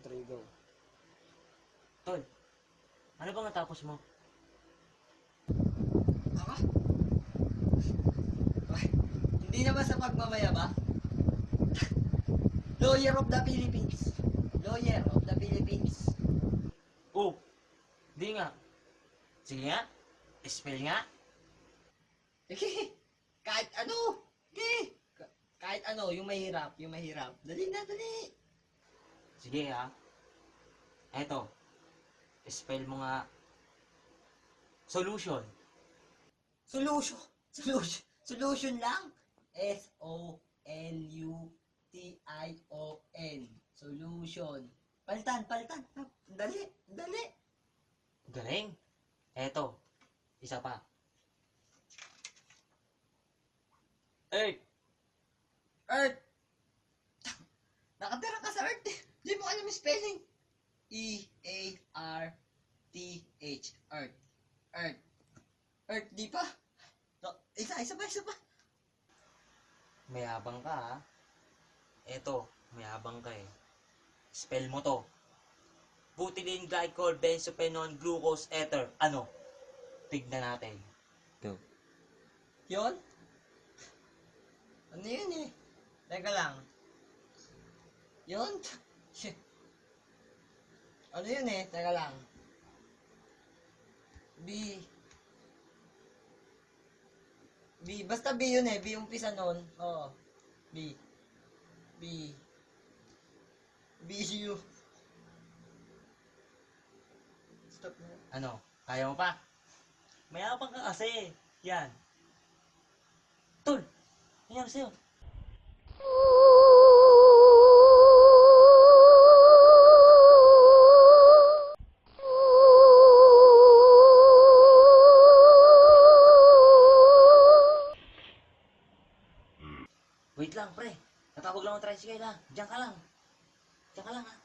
3, go. Tol, ano bang natapos mo? Ako? Ay, hindi naman sa pagmamayabang. Lawyer of the Philippines. Lawyer of the Philippines. Oh, di nga. Sige nga, spell nga. Sige, kahit ano. Sige. Kahit ano, yung mahirap, yung mahirap. Dali na, dali. Sige ha. Eto, spell mo nga solution. Solution. Solution. Solution lang. S-O-L-U-T-I-O-N. Solution. Palitan, palitan. Dali, dali. Galing. Eto, isa pa. Earth. Earth. Nakatira ka sa Earth. Di mo alam yung spelling. E-A-R-T-H. Earth. Earth. Earth, di pa? Isa pa. Mayabang ka ha. Eto, mayabang ka eh. Spell mo to. Butylene glycol benzophenone glucose ether. Ano? Tignan natin. Go. Yun? Ano yun eh? Teka lang. Yun? Ano yun eh? Teka lang. B. Basta B yun eh. B umpisa nun. Oo. B. U. Stop mo. Ano? Kaya mo pa? Mayabang ka kasi. Yan. Tol, nangyari sa'yo. Wait lang, pre. Natawag lang ang tricycle ha. Diyan ka lang. Diyan ka lang ha.